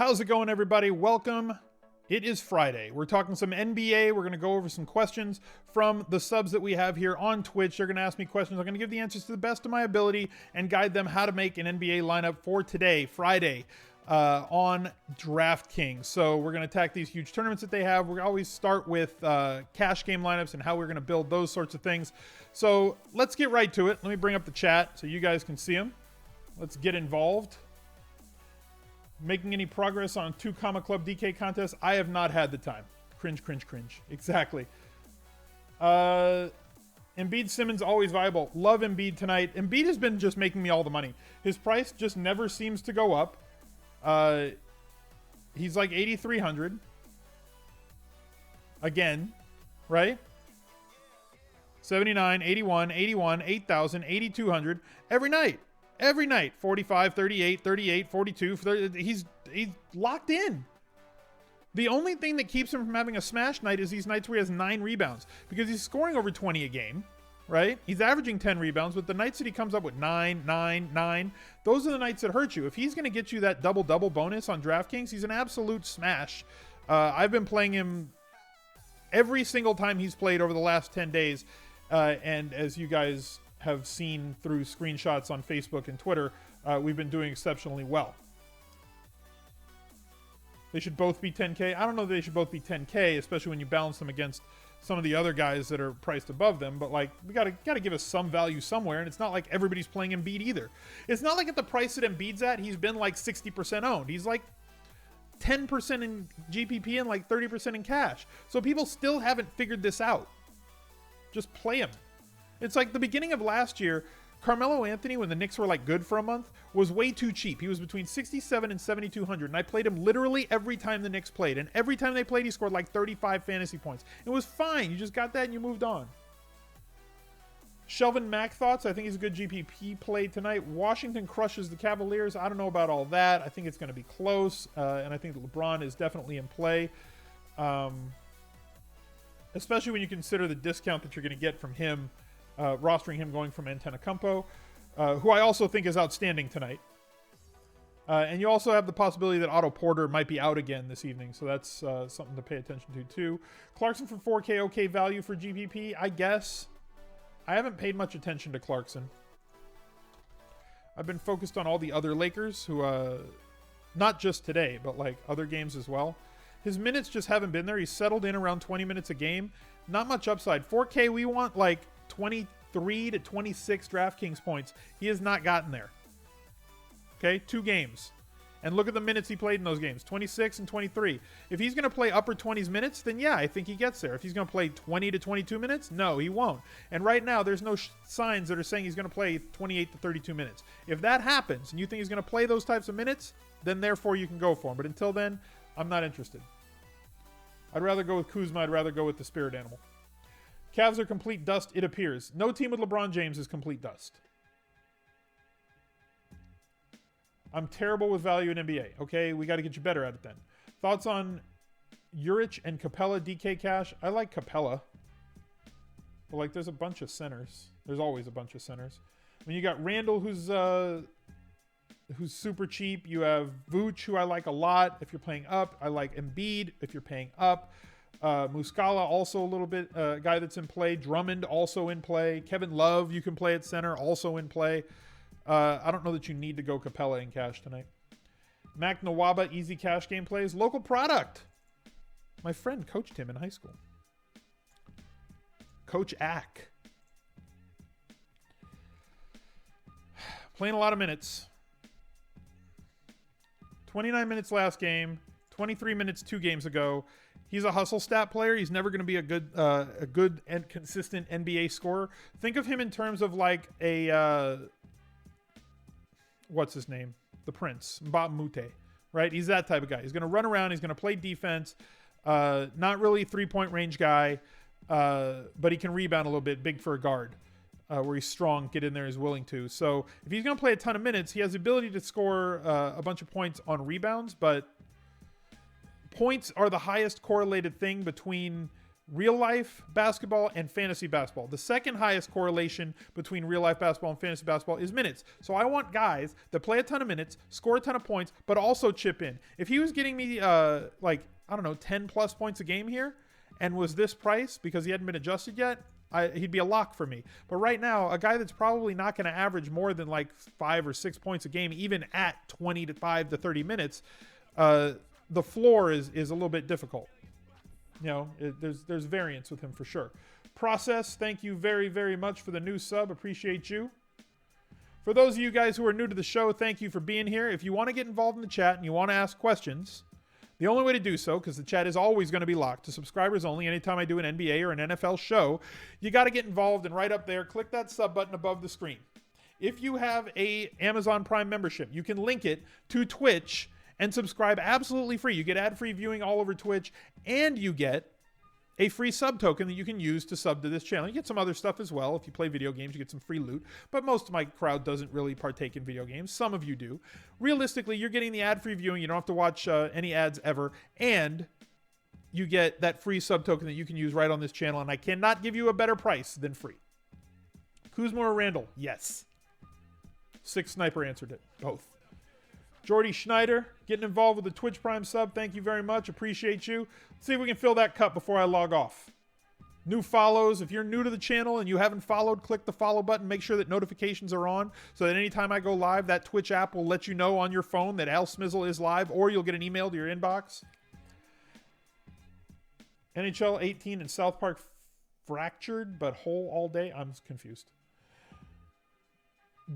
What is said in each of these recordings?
How's it going, everybody? Welcome. It is Friday. We're talking some NBA. We're going to go over some questions from the subs that we have here on Twitch. They're going to ask me questions. I'm going to give the answers to the best of my ability and guide them how to make an NBA lineup for today, Friday, on DraftKings. So we're going to attack these huge tournaments that they have. We always start with cash game lineups and how we're going to build those sorts of things. So let's get right to it. Let me bring up the chat so you guys can see them. Let's get involved. Making any progress on 2 Comma Club DK contests? I have not had the time. Cringe, cringe, cringe. Exactly. Embiid, Simmons, always viable. Love Embiid tonight. Embiid has been just making me all the money. His price just never seems to go up. He's like 8,300. Again, right? 79, 81, 81, 8,000, 8,200 every night. Every night, 45, 38, 38, 42. 30, he's locked in. The only thing that keeps him from having a smash night is these nights where he has 9 rebounds. Because he's scoring over 20 a game, right? He's averaging 10 rebounds, but the nights that he comes up with 9, 9, 9, those are the nights that hurt you. If he's going to get you that double-double bonus on DraftKings, he's an absolute smash. I've been playing him every single time he's played over the last 10 days. And as you guys have seen through screenshots on Facebook and Twitter, we've been doing exceptionally well. They should both be 10K. I don't know that they should both be 10K, especially when you balance them against some of the other guys that are priced above them. But like, we gotta give us some value somewhere, and it's not like everybody's playing Embiid either. It's not like at the price that Embiid's at, he's been like 60% owned. He's like 10% in GPP and like 30% in cash. So people still haven't figured this out. Just play him. It's like the beginning of last year, Carmelo Anthony, when the Knicks were like good for a month, was way too cheap. He was between 67 and 7,200, and I played him literally every time the Knicks played. And every time they played, he scored like 35 fantasy points. It was fine. You just got that and you moved on. Shelvin Mack thoughts. I think he's a good GPP play tonight. Washington crushes the Cavaliers. I don't know about all that. I think it's going to be close, and I think LeBron is definitely in play. Especially when you consider the discount that you're going to get from him, rostering him going from Antetokounmpo, who I also think is outstanding tonight. And you also have the possibility that Otto Porter might be out again this evening, so that's something to pay attention to too. Clarkson for 4K, okay value for GPP, I guess. I haven't paid much attention to Clarkson. I've been focused on all the other Lakers who, not just today, but like other games as well. His minutes just haven't been there. He's settled in around 20 minutes a game. Not much upside. 4K, we want like 23 to 26 DraftKings points. He has not gotten there. Okay, 2 games. And look at the minutes he played in those games. 26 and 23. If he's going to play upper 20s minutes, then yeah, I think he gets there. If he's going to play 20 to 22 minutes, no, he won't. And right now, there's no signs that are saying he's going to play 28 to 32 minutes. If that happens, and you think he's going to play those types of minutes, then therefore you can go for him. But until then, I'm not interested. I'd rather go with Kuzma. I'd rather go with the spirit animal. Cavs are complete dust, it appears. No team with LeBron James is complete dust. I'm terrible with value in NBA. Okay, we got to get you better at it then. Thoughts on Urich and Capella DK Cash? I like Capella. But like, there's a bunch of centers. There's always a bunch of centers. I mean, you got Randall, who's super cheap. You have Vooch, who I like a lot if you're playing up. I like Embiid if you're paying up. Muscala, also a little bit, guy that's in play. Drummond, also in play. Kevin Love, you can play at center, also in play. I don't know that you need to go Capella in cash tonight. Mac Nawaba, easy cash game plays. Local product. My friend coached him in high school. Coach Ack. Playing a lot of minutes. 29 minutes last game. 23 minutes 2 games ago. He's a hustle stat player. He's never going to be a good and consistent NBA scorer. Think of him in terms of like a what's his name? The Prince, Mbah Mute, right? He's that type of guy. He's going to run around. He's going to play defense. Not really 3-point range guy, but he can rebound a little bit. Big for a guard, where he's strong, get in there, is willing to. So if he's going to play a ton of minutes, he has the ability to score a bunch of points on rebounds, but points are the highest correlated thing between real life basketball and fantasy basketball. The second highest correlation between real life basketball and fantasy basketball is minutes. So I want guys that play a ton of minutes, score a ton of points, but also chip in. If he was getting me like, I don't know, 10 plus points a game here and was this price because he hadn't been adjusted yet, he'd be a lock for me. But right now, a guy that's probably not going to average more than like 5 or 6 points a game, even at 25 to 30 minutes, the floor is a little bit difficult. You know, there's variance with him for sure. Process, thank you very, very much for the new sub. Appreciate you. For those of you guys who are new to the show, thank you for being here. If you want to get involved in the chat and you want to ask questions, the only way to do so, because the chat is always going to be locked to subscribers only anytime I do an NBA or an NFL show, you got to get involved, and right up there, click that sub button above the screen. If you have a Amazon Prime membership, you can link it to Twitch and subscribe absolutely free. You get ad-free viewing all over Twitch, and you get a free sub token that you can use to sub to this channel. You get some other stuff as well. If you play video games, you get some free loot, but most of my crowd doesn't really partake in video games. Some of you do. Realistically, you're getting the ad-free viewing. You don't have to watch any ads ever, and you get that free sub token that you can use right on this channel, and I cannot give you a better price than free. Kuzma or Randall? Yes. Six Sniper answered it. Both. Jordy Schneider, getting involved with the Twitch Prime sub. Thank you very much. Appreciate you. Let's see if we can fill that cup before I log off. New follows. If you're new to the channel and you haven't followed, click the follow button. Make sure that notifications are on so that anytime I go live, that Twitch app will let you know on your phone that Al Smizzle is live, or you'll get an email to your inbox. NHL 18 and South Park fractured but whole all day. I'm confused.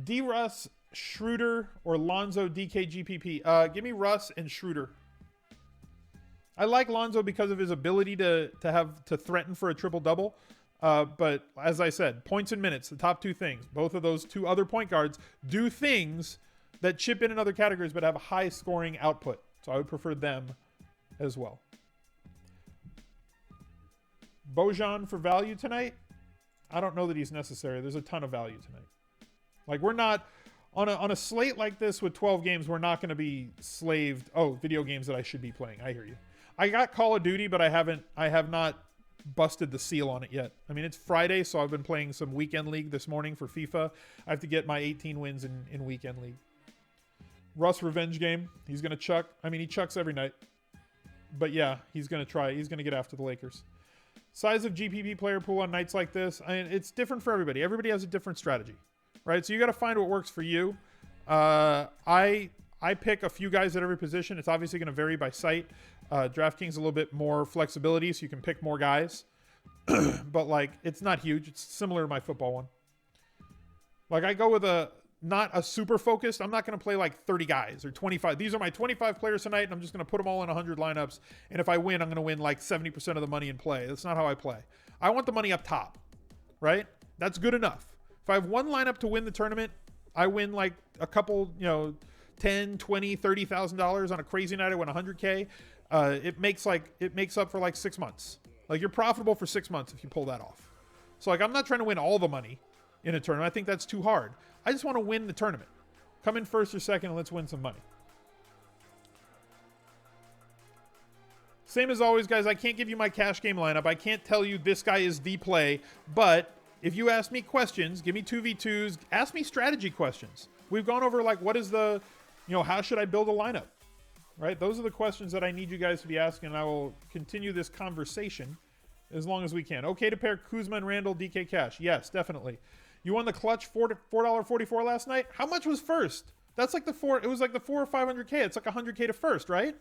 D. Russ, Schroeder, or Lonzo, DK, GPP. Give me Russ and Schroeder. I like Lonzo because of his ability to threaten for a triple-double. But as I said, points and minutes, the top two things. Both of those two other point guards do things that chip in other categories but have a high scoring output. So I would prefer them as well. Bojan for value tonight? I don't know that he's necessary. There's a ton of value tonight. Like, we're not on a slate like this with 12 games, we're not going to be slaved. Oh, video games that I should be playing. I hear you. I got Call of Duty, but I have not busted the seal on it yet. I mean, it's Friday, so I've been playing some weekend league this morning for FIFA. I have to get my 18 wins in weekend league. Russ revenge game. He's going to chuck. I mean, he chucks every night. But yeah, he's going to try. He's going to get after the Lakers. Size of GPP player pool on nights like this. I mean, it's different for everybody. Everybody has a different strategy. Right, so you got to find what works for you. I pick a few guys at every position. It's obviously going to vary by site. DraftKings a little bit more flexibility, so you can pick more guys. But like, it's not huge. It's similar to my football one. Like, I go with not a super focused. I'm not going to play like 30 guys or 25. These are my 25 players tonight, and I'm just going to put them all in 100 lineups. And if I win, I'm going to win like 70% of the money in play. That's not how I play. I want the money up top, right? That's good enough. If I have one lineup to win the tournament, I win like a couple, $10, $20, $30,000 on a crazy night. I win 100K. It makes up for like 6 months. Like, you're profitable for 6 months if you pull that off. So like, I'm not trying to win all the money in a tournament. I think that's too hard. I just want to win the tournament. Come in first or second and let's win some money. Same as always, guys. I can't give you my cash game lineup. I can't tell you this guy is the play, but if you ask me questions, give me 2v2s, ask me strategy questions. We've gone over like, what is the, how should I build a lineup? Right? Those are the questions that I need you guys to be asking, and I will continue this conversation as long as we can. Okay to pair Kuzma and Randall, DK Cash. Yes, definitely. You won the clutch $4.44 last night? How much was first? That's like it was like the 4 or 500K. It's like 100K to first, right?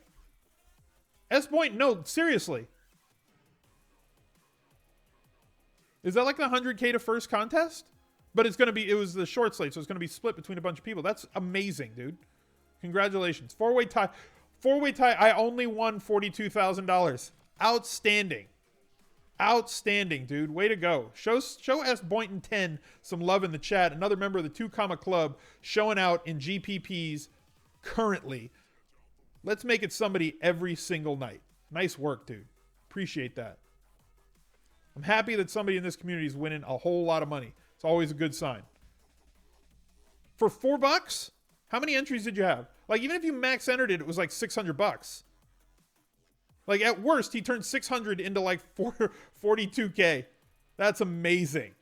S point, no, seriously. Is that like the 100K to first contest? But it was the short slate, so it's going to be split between a bunch of people. That's amazing, dude. Congratulations. Four-way tie. I only won $42,000. Outstanding. Outstanding, dude. Way to go. Show S. Boynton 10 some love in the chat. Another member of the 2 Comma Club showing out in GPPs currently. Let's make it somebody every single night. Nice work, dude. Appreciate that. I'm happy that somebody in this community is winning a whole lot of money. It's always a good sign. For $4, how many entries did you have? Like, even if you max entered it, it was like $600. Like at worst, he turned 600 into like 42K. That's amazing.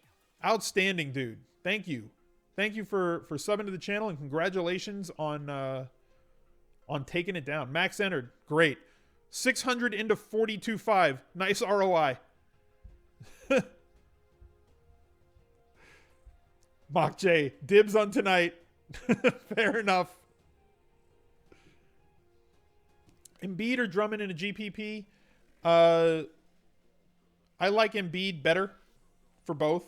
Outstanding, dude. Thank you. Thank you for subbing to the channel, and congratulations on taking it down. Max entered. Great. 600 into 42.5. Nice ROI. Mock J. Dibs on tonight. Fair enough. Embiid or Drummond in a GPP? I like Embiid better for both.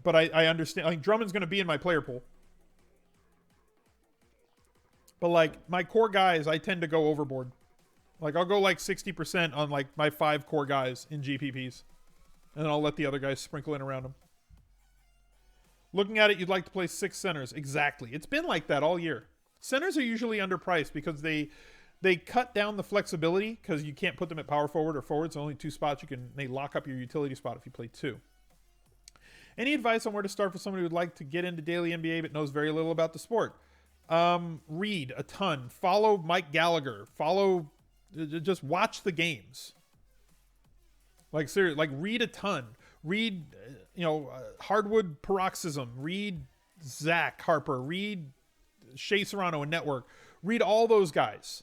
But I understand. Like, Drummond's going to be in my player pool. But, like, my core guys, I tend to go overboard. Like, I'll go, like, 60% on, like, my 5 core guys in GPPs. And then I'll let the other guys sprinkle in around them. Looking at it, you'd like to play 6 centers. Exactly. It's been like that all year. Centers are usually underpriced because they cut down the flexibility because you can't put them at power forward or forward. It's only 2 spots. They lock up your utility spot if you play 2. Any advice on where to start for somebody who would like to get into daily NBA but knows very little about the sport? Read a ton. Follow Mike Gallagher. Just watch the games. Like, seriously, like, read a ton. Read, Hardwood Paroxysm. Read Zach Harper. Read Shea Serrano and Network. Read all those guys.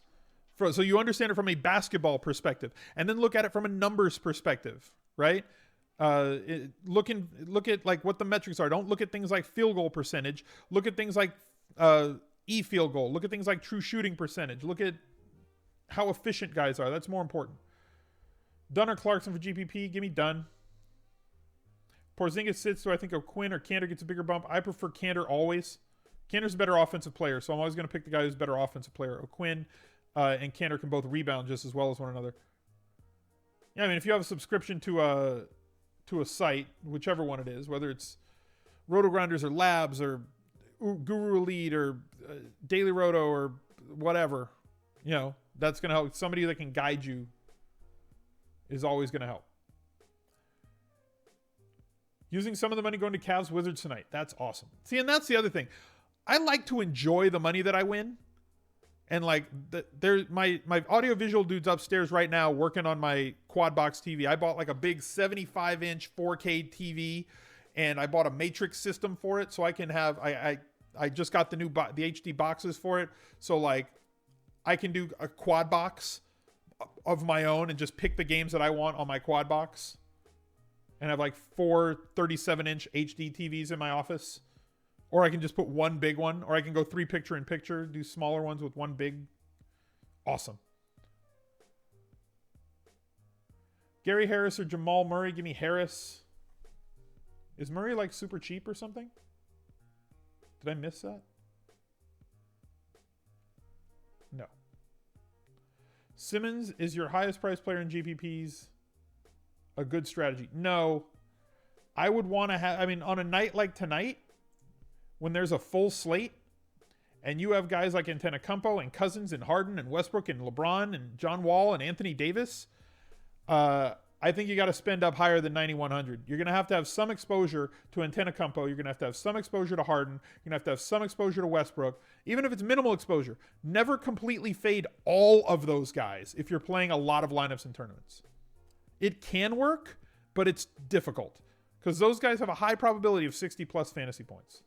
So you understand it from a basketball perspective. And then look at it from a numbers perspective, right? Look at like what the metrics are. Don't look at things like field goal percentage. Look at things like field goal. Look at things like true shooting percentage. Look at how efficient guys are. That's more important. Dunn or Clarkson for GPP? Give me Dunn. Porzingis sits, so I think O'Quinn or Kanter gets a bigger bump. I prefer Kanter always. Kanter's a better offensive player, so I'm always going to pick the guy who's a better offensive player. O'Quinn and Kanter can both rebound just as well as one another. Yeah, I mean, if you have a subscription to a site, whichever one it is, whether it's Roto-Grinders or Labs or Guru Elite or Daily Roto or whatever, that's going to help. Somebody that can guide you is always going to help. Using some of the money going to Cavs Wizards tonight. That's awesome. See, and that's the other thing. I like to enjoy the money that I win. And like my audiovisual dude's upstairs right now working on my quad box TV. I bought like a big 75-inch 4K TV, and I bought a matrix system for it so I can have I just got the HD boxes for it, so like I can do a quad box of my own and just pick the games that I want on my quad box. And have like 4 37-inch HD TVs in my office. Or I can just put one big one. Or I can go 3 picture-in-picture, do smaller ones with one big. Awesome. Gary Harris or Jamal Murray? Give me Harris. Is Murray like super cheap or something? Did I miss that? No. Simmons is your highest priced player in GPPs. A good strategy? No. I would want to have, on a night like tonight, when there's a full slate, and you have guys like Antetokounmpo and Cousins and Harden and Westbrook and LeBron and John Wall and Anthony Davis, I think you got to spend up higher than 9,100. You're going to have some exposure to Antetokounmpo. You're going to have some exposure to Harden. You're going to have some exposure to Westbrook. Even if it's minimal exposure, never completely fade all of those guys if you're playing a lot of lineups and tournaments. It can work, but it's difficult because those guys have a high probability of 60-plus fantasy points.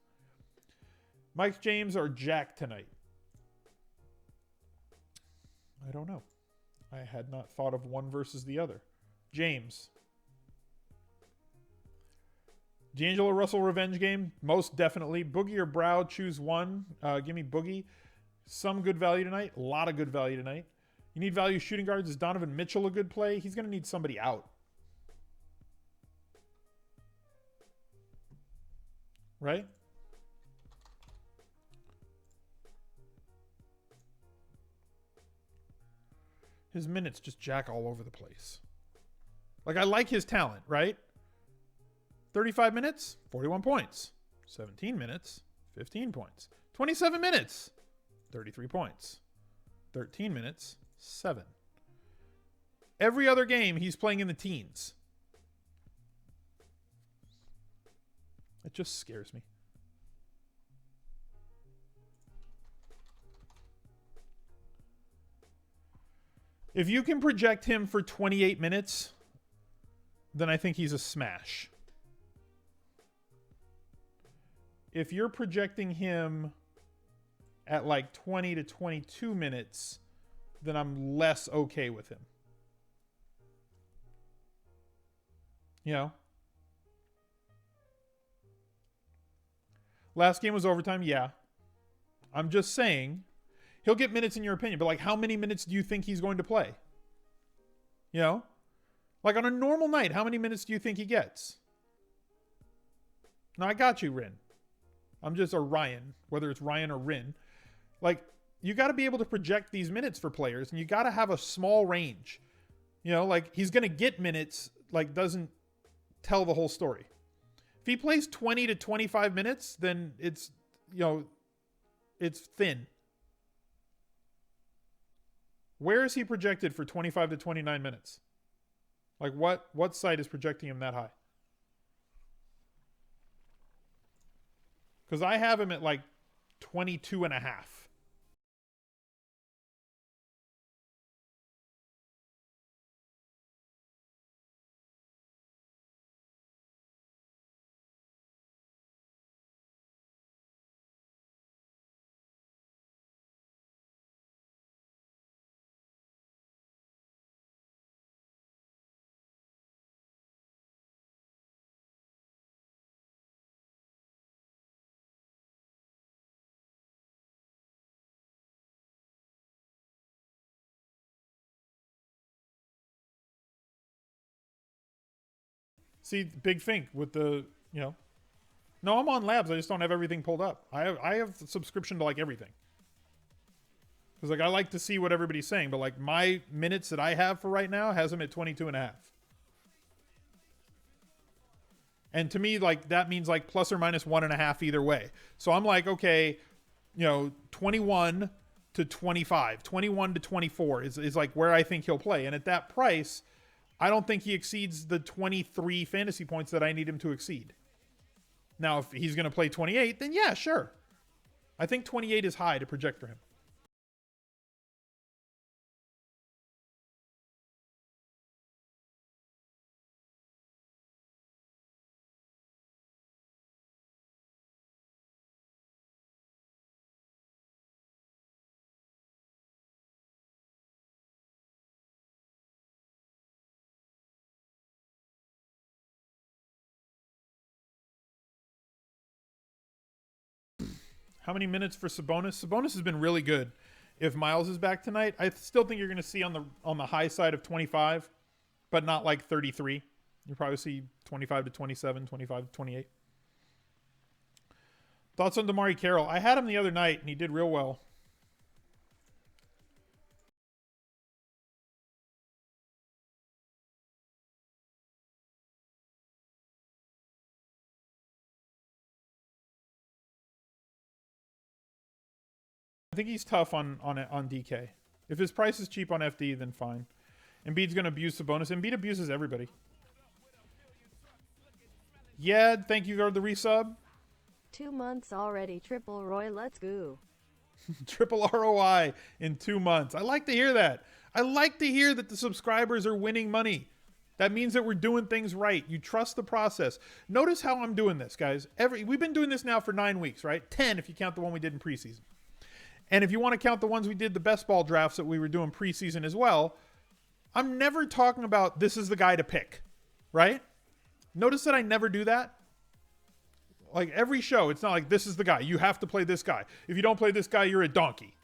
Mike James or Jack tonight? I don't know. I had not thought of one versus the other. James. D'Angelo Russell revenge game? Most definitely. Boogie or Brow? Choose one. Give me Boogie. Some good value tonight. A lot of good value tonight. You need value shooting guards. Is Donovan Mitchell a good play? He's going to need somebody out. Right? His minutes just jack all over the place. Like, I like his talent, right? 35 minutes, 41 points. 17 minutes, 15 points. 27 minutes, 33 points. 13 minutes, 7. Every other game, he's playing in the teens. It just scares me. If you can project him for 28 minutes, then I think he's a smash. If you're projecting him at like 20 to 22 minutes, then I'm less okay with him. You know? Last game was overtime, yeah. I'm just saying, he'll get minutes in your opinion, but like how many minutes do you think he's going to play? You know? Like on a normal night, how many minutes do you think he gets? No, I got you, Rin. I'm just, or Ryan, whether it's Ryan or Rin. Like, you got to be able to project these minutes for players, and you got to have a small range. You know, like, he's going to get minutes, like, doesn't tell the whole story. If he plays 20 to 25 minutes, then it's, you know, it's thin. Where is he projected for 25 to 29 minutes? Like, what site is projecting him that high? Because I have him at like 22 and a half. See, big thing with the, you know. No, I'm on Labs. I just don't have everything pulled up. I have subscription to like everything. Because like I like to see what everybody's saying, but like my minutes that I have for right now has them at 22 and a half. And to me, like that means like plus or minus 1.5 either way. So I'm like, okay, you know, 21 to 25, 21 to 24 is like where I think he'll play. And at that price, I don't think he exceeds the 23 fantasy points that I need him to exceed. Now, if he's going to play 28, then yeah, sure. I think 28 is high to project for him. How many minutes for Sabonis? Sabonis has been really good. If Miles is back tonight, I still think you're going to see on the high side of 25, but not like 33. You'll probably see 25 to 27, 25 to 28. Thoughts on Damari Carroll? I had him the other night, and he did real well. I think he's tough on DK. If his price is cheap on FD, then fine. Embiid's going to abuse Sabonis. Embiid abuses everybody. Yeah, thank you for the resub. 2 months already. Triple Roy, let's go. Triple ROI in 2 months. I like to hear that. I like to hear that the subscribers are winning money. That means that we're doing things right. You trust the process. Notice how I'm doing this, guys. We've been doing this now for 9 weeks, right? 10 if you count the one we did in preseason. And if you want to count the ones we did, the best ball drafts that we were doing preseason as well, I'm never talking about this is the guy to pick, right? Notice that I never do that. Like every show, it's not like this is the guy. You have to play this guy. If you don't play this guy, you're a donkey.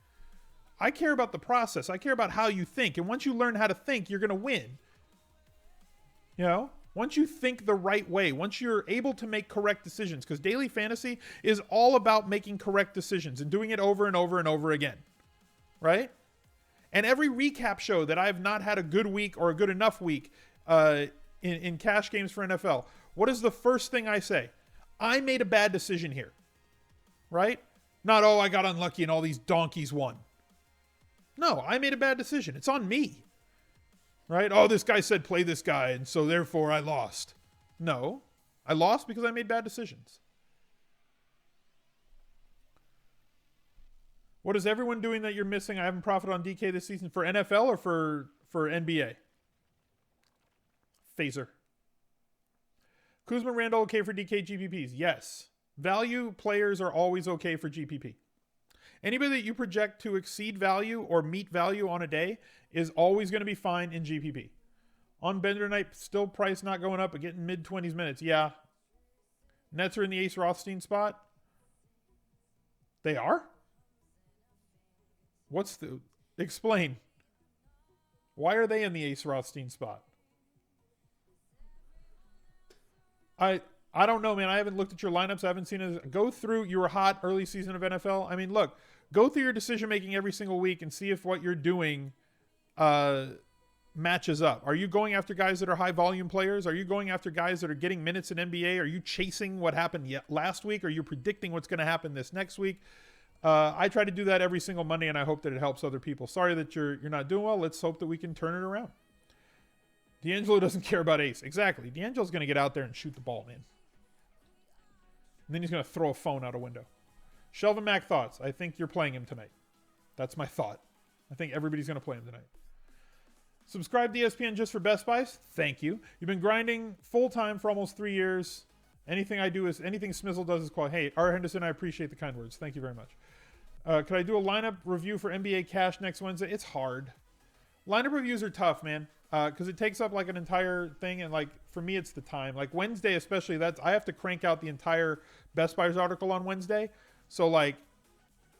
I care about the process. I care about how you think. And once you learn how to think, you're going to win. You know? Once you think the right way, once you're able to make correct decisions, because daily fantasy is all about making correct decisions and doing it over and over and over again, right? And every recap show that I've not had a good week or a good enough week in cash games for NFL, what is the first thing I say? I made a bad decision here, right? Not, oh, I got unlucky and all these donkeys won. No, I made a bad decision. It's on me. Right? Oh, this guy said play this guy, and so therefore I lost. No, I lost because I made bad decisions. What is everyone doing that you're missing? I haven't profited on DK this season for NFL or for NBA. Phaser. Kuzma, Randall, okay for DK GPPs? Yes. Value players are always okay for GPP. Anybody that you project to exceed value or meet value on a day is always going to be fine in GPP. On Bender night, still price not going up, but getting mid-20s minutes. Yeah. Nets are in the Ace Rothstein spot. They are? Explain. Why are they in the Ace Rothstein spot? I don't know, man. I haven't looked at your lineups. I haven't seen it. Go through. You were hot early season of NFL. I mean, look, go through your decision making every single week and see if what you're doing matches up. Are you going after guys that are high volume players? Are you going after guys that are getting minutes in NBA? Are you chasing what happened last week? Are you predicting what's going to happen this next week? I try to do that every single Monday, and I hope that it helps other people. Sorry that you're not doing well. Let's hope that we can turn it around. D'Angelo doesn't care about Ace. Exactly. D'Angelo's going to get out there and shoot the ball, man. And then he's going to throw a phone out a window. Shelvin Mac thoughts. I think you're playing him tonight. That's my thought. I think everybody's going to play him tonight. Subscribe to ESPN just for Best Buys? Thank you. You've been grinding full-time for almost 3 years. Anything Smizzle does is quality. Hey, R. Henderson, I appreciate the kind words. Thank you very much. Could I do a lineup review for NBA Cash next Wednesday? It's hard. Lineup reviews are tough, man. Because it takes up like an entire thing, and like for me it's the time. Like Wednesday especially, I have to crank out the entire Best Buyers article on Wednesday, so like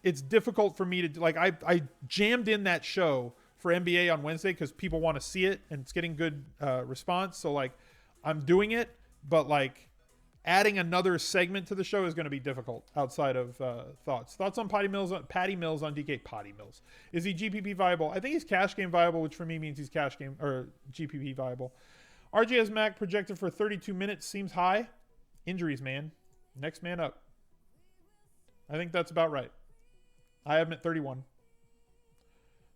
it's difficult for me to like I jammed in that show for NBA on Wednesday because people want to see it and it's getting good response, so like I'm doing it, but like adding another segment to the show is going to be difficult outside of thoughts on Patty Mills on DK. Patty Mills, is he GPP viable? I think he's cash game viable, which for me means he's cash game or GPP viable. RJS Mac projected for 32 minutes seems high. Injuries, man. Next man up. I think that's about right. I have him at 31.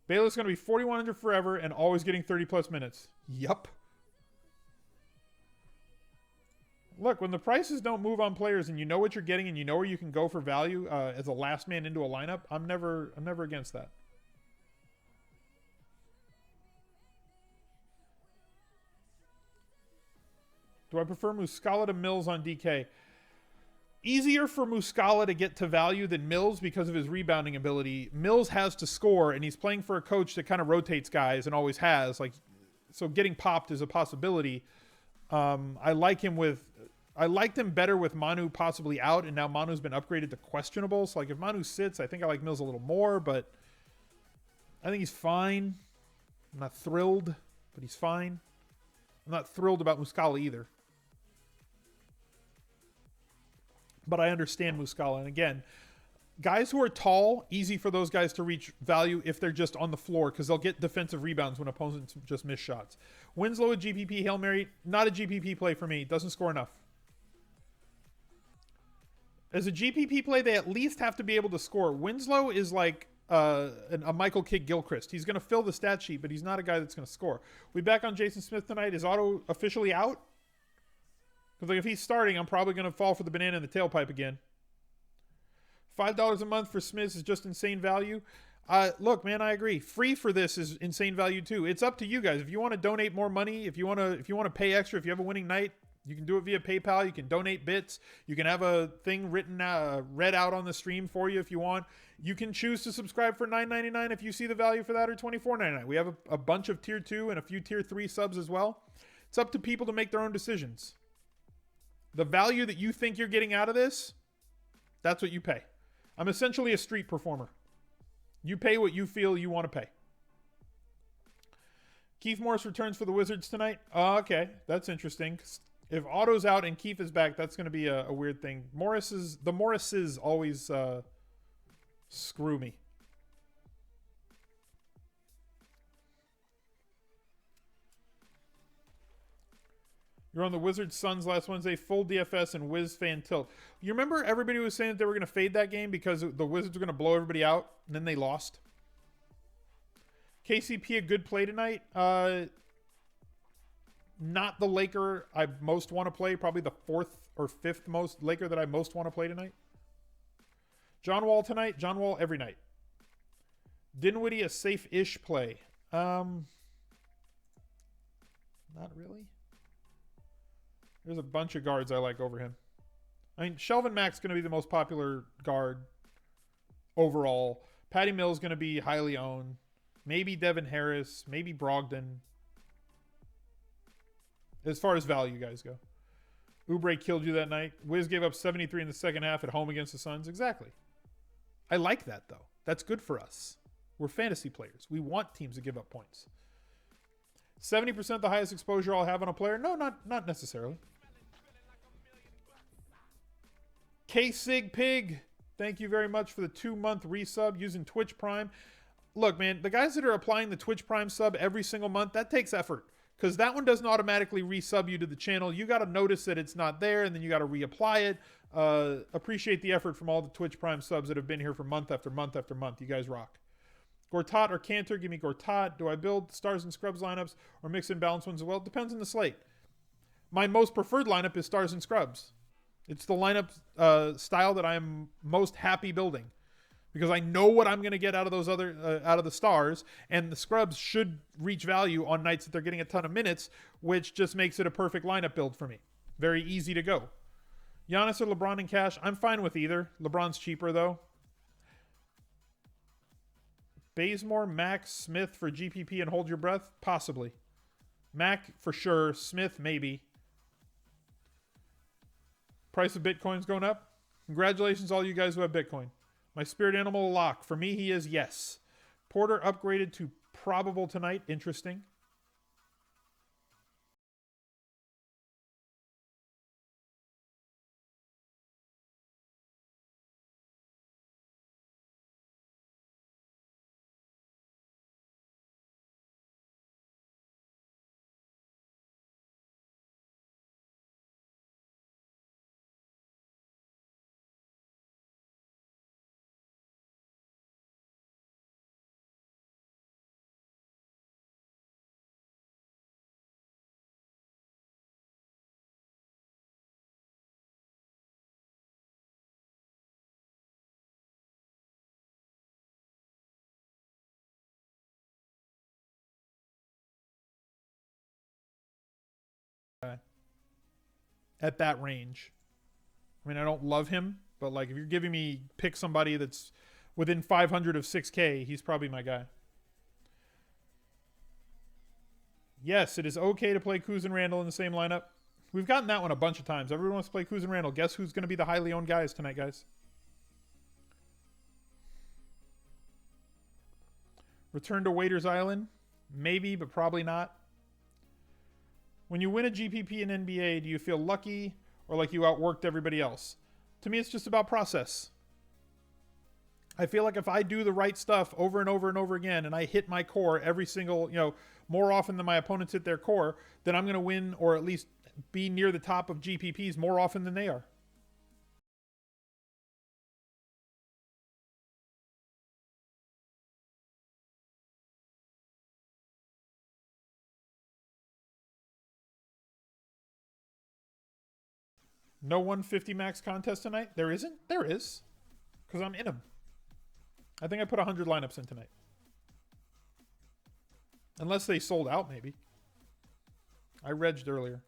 Baylor's going to be 4,100 forever and always getting 30 plus minutes. Yup. Look, when the prices don't move on players and you know what you're getting and you know where you can go for value as a last man into a lineup, I'm never against that. Do I prefer Muscala to Mills on DK? Easier for Muscala to get to value than Mills because of his rebounding ability. Mills has to score, and he's playing for a coach that kind of rotates guys and always has. Like, so getting popped is a possibility. I liked him better with Manu possibly out, and now Manu's been upgraded to questionable. So like if Manu sits, I think I like Mills a little more, but I think he's fine. I'm not thrilled, but he's fine. I'm not thrilled about Muscala either. But I understand Muscala. And again, guys who are tall, easy for those guys to reach value if they're just on the floor because they'll get defensive rebounds when opponents just miss shots. Winslow at GPP, Hail Mary, not a GPP play for me. Doesn't score enough. As a GPP play, they at least have to be able to score. Winslow is like a Michael Kidd-Gilchrist. He's going to fill the stat sheet, but he's not a guy that's going to score. We back on Jason Smith tonight. Is Otto officially out? Because like if he's starting, I'm probably going to fall for the banana in the tailpipe again. $5 a month for Smiths is just insane value. Look, man, I agree. Free for this is insane value too. It's up to you guys. If you want to donate more money, if you want to pay extra, if you have a winning night, you can do it via PayPal. You can donate bits. You can have a thing read out on the stream for you if you want. You can choose to subscribe for $9.99 if you see the value for that, or $24.99. We have a bunch of tier 2 and a few tier 3 subs as well. It's up to people to make their own decisions. The value that you think you're getting out of this, that's what you pay. I'm essentially a street performer. You pay what you feel you want to pay. Keith Morris returns for the Wizards tonight. Okay, that's interesting. If Otto's out and Keith is back, that's going to be a weird thing. The Morrises always screw me. You're on the Wizards Suns last Wednesday, full DFS and Wiz fan tilt. You remember everybody was saying that they were going to fade that game because the Wizards were going to blow everybody out, and then they lost? KCP, a good play tonight. Not the Laker I most want to play. Probably the 4th or 5th most Laker that I most want to play tonight. John Wall tonight. John Wall every night. Dinwiddie, a safe-ish play. Not really. There's a bunch of guards I like over him. I mean, Shelvin Mack's going to be the most popular guard overall. Patty Mills going to be highly owned. Maybe Devin Harris. Maybe Brogdon. As far as value guys go. Oubre killed you that night. Wiz gave up 73 in the second half at home against the Suns. Exactly. I like that, though. That's good for us. We're fantasy players. We want teams to give up points. 70% the highest exposure I'll have on a player? No, not necessarily. K-Sig Pig, thank you very much for the 2-month resub using Twitch Prime. Look, man, the guys that are applying the Twitch Prime sub every single month, that takes effort. Because that one doesn't automatically resub you to the channel. You got to notice that it's not there, and then you got to reapply it. Appreciate the effort from all the Twitch Prime subs that have been here for month after month after month. You guys rock. Gortat or Cantor? Give me Gortat. Do I build Stars and Scrubs lineups or mix and balance ones as well? It depends on the slate. My most preferred lineup is Stars and Scrubs. It's the lineup style that I'm most happy building. Because I know what I'm going to get out of those other out of the Stars, and the Scrubs should reach value on nights that they're getting a ton of minutes, which just makes it a perfect lineup build for me. Very easy to go. Giannis or LeBron in cash? I'm fine with either. LeBron's cheaper though. Bazemore, Max, Smith for GPP and hold your breath? Possibly. Mac for sure. Smith maybe. Price of Bitcoin's going up. Congratulations all you guys who have Bitcoin. My spirit animal lock. For me, he is yes. Porter upgraded to probable tonight. Interesting. At that range. I mean, I don't love him, but like if you're giving me pick somebody that's within 500 of 6K, he's probably my guy. Yes, it is okay to play Kuz and Randall in the same lineup. We've gotten that one a bunch of times. Everyone wants to play Kuz and Randall. Guess who's going to be the highly owned guys tonight, guys? Return to Waiters Island? Maybe, but probably not. When you win a GPP in NBA, do you feel lucky or like you outworked everybody else? To me, it's just about process. I feel like if I do the right stuff over and over and over again and I hit my core every single, more often than my opponents hit their core, then I'm going to win or at least be near the top of GPPs more often than they are. No 150 max contest tonight? There isn't? There is. Because I'm in them. I think I put 100 lineups in tonight. Unless they sold out, maybe. I regged earlier.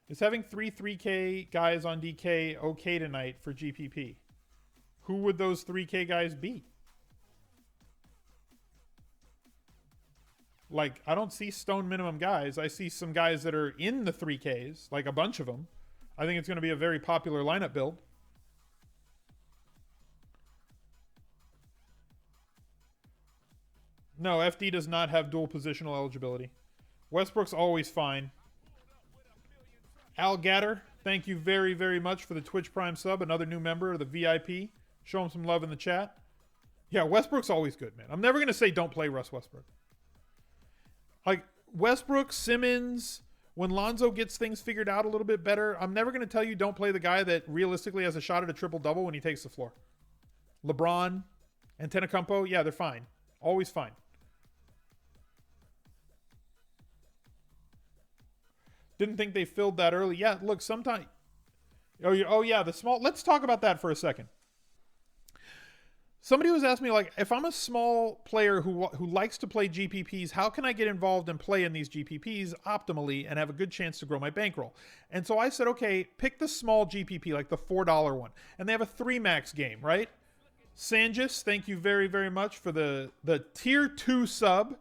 Is having 3K guys on DK okay tonight for GPP? Who would those 3K guys be? Like, I don't see stone minimum guys. I see some guys that are in the 3Ks, like a bunch of them. I think it's going to be a very popular lineup build. No, FD does not have dual positional eligibility. Westbrook's always fine. Al Gatter, thank you very, very much for the Twitch Prime sub. Another new member of the VIP. Show him some love in the chat. Yeah, Westbrook's always good, man. I'm never going to say don't play Russ Westbrook. Like, Westbrook, Simmons, when Lonzo gets things figured out a little bit better, I'm never going to tell you don't play the guy that realistically has a shot at a triple-double when he takes the floor. LeBron, Antetokounmpo, yeah, they're fine. Always fine. Didn't think they filled that early. Yeah, look, sometimes... Oh, yeah, the small... Let's talk about that for a second. Somebody was asking me, like, if I'm a small player who likes to play GPPs, how can I get involved and play in these GPPs optimally and have a good chance to grow my bankroll? And so I said, okay, pick the small GPP, like the $4 one. And they have a 3 max game, right? Sanjis, thank you very, very much for the tier 2 sub.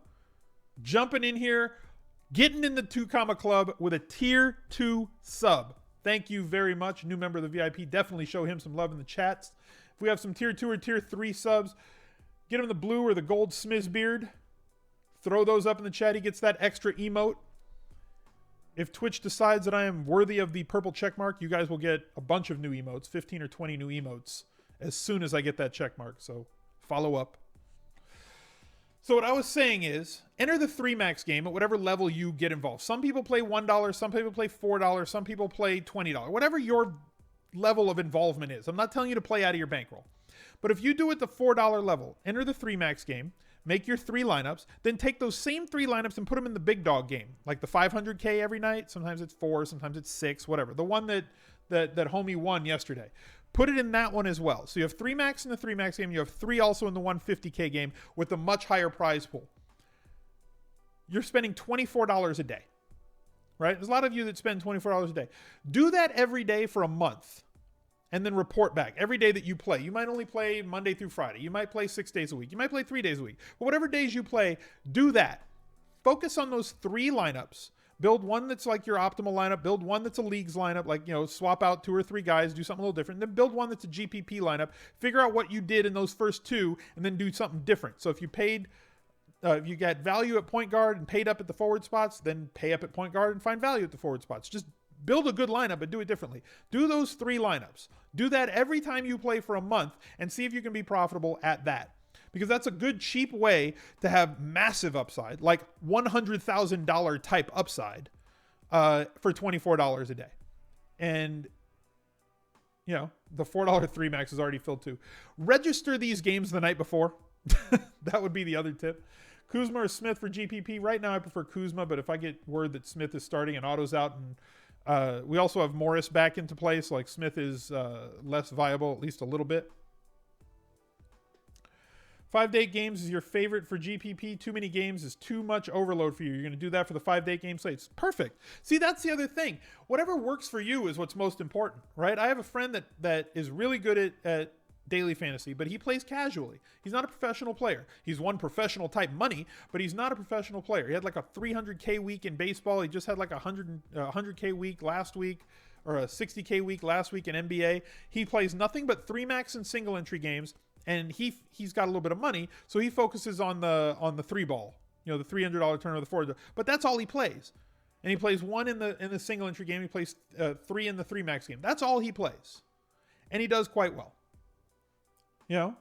Jumping in here, getting in the 2 comma club with a tier 2 sub. Thank you very much. New member of the VIP. Definitely show him some love in the chats. If we have some tier 2 or tier 3 subs, get him the blue or the gold Smith's beard. Throw those up in the chat. He gets that extra emote. If Twitch decides that I am worthy of the purple check mark, you guys will get a bunch of new emotes, 15 or 20 new emotes, as soon as I get that check mark. So follow up. So what I was saying is, enter the 3 max game at whatever level you get involved. Some people play $1, some people play $4, some people play $20. Whatever your level of involvement is. I'm not telling you to play out of your bankroll. But if you do it the $4 level, enter the 3 max game, make your 3 lineups, then take those same 3 lineups and put them in the big dog game. Like the 500K every night. Sometimes it's 4, sometimes it's 6, whatever. The one that homie won yesterday. Put it in that one as well. So you have 3 max in the 3 max game. You have 3 also in the 150K game with a much higher prize pool. You're spending $24 a day, right? There's a lot of you that spend $24 a day. Do that every day for a month and then report back every day that you play. You might only play Monday through Friday. You might play 6 days a week. You might play 3 days a week. But whatever days you play, do that. Focus on those 3 lineups. Build one that's like your optimal lineup. Build one that's a leagues lineup, like, you know, swap out 2 or 3 guys, do something a little different. Then build one that's a GPP lineup. Figure out what you did in those first 2, and then do something different. So if you paid, if you got value at point guard and paid up at the forward spots, then pay up at point guard and find value at the forward spots. Just build a good lineup, but do it differently. Do those 3 lineups. Do that every time you play for a month, and see if you can be profitable at that. Because that's a good, cheap way to have massive upside, like $100,000 type upside for $24 a day. And, you know, the $4 3 max is already filled too. Register these games the night before. That would be the other tip. Kuzma or Smith for GPP. Right now I prefer Kuzma, but if I get word that Smith is starting and Otto's out, and we also have Morris back into play, so like Smith is less viable, at least a little bit. 5-day games is your favorite for GPP. Too many games is too much overload for you. You're going to do that for the 5-day game slates. Perfect. See, that's the other thing. Whatever works for you is what's most important, right? I have a friend that is really good at daily fantasy, but he plays casually. He's not a professional player. He's won professional type money, but he's not a professional player. He had like a 300K week in baseball. He just had like a 100K week last week, or a 60K week last week in NBA. He plays nothing but 3 max and single entry games. And he's got a little bit of money, so he focuses on the 3 ball, you know, the $300 turn or the $400. But that's all he plays, and he plays 1 in the single entry game. He plays 3 in the 3 max game. That's all he plays, and he does quite well. You know,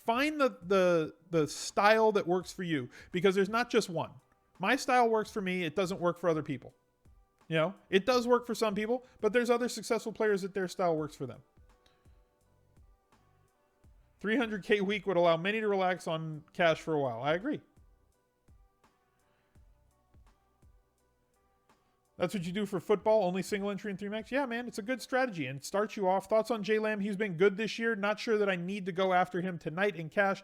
find the style that works for you, because there's not just one. My style works for me. It doesn't work for other people. You know, it does work for some people, but there's other successful players that their style works for them. 300K week would allow many to relax on cash for a while. I agree. That's what you do for football, only single entry and 3 max? Yeah, man, it's a good strategy and it starts you off. Thoughts on J Lamb? He's been good this year. Not sure that I need to go after him tonight in cash.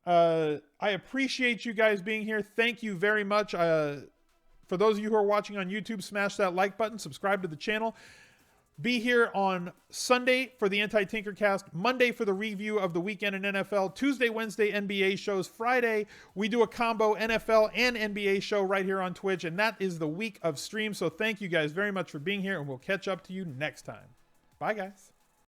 I appreciate you guys being here. Thank you very much. For those of you who are watching on YouTube, smash that like button, subscribe to the channel. Be here on Sunday for the Anti-Tinkercast, Monday for the review of the weekend in NFL, Tuesday, Wednesday, NBA shows, Friday, we do a combo NFL and NBA show right here on Twitch, and that is the week of streams. So thank you guys very much for being here, and we'll catch up to you next time. Bye, guys.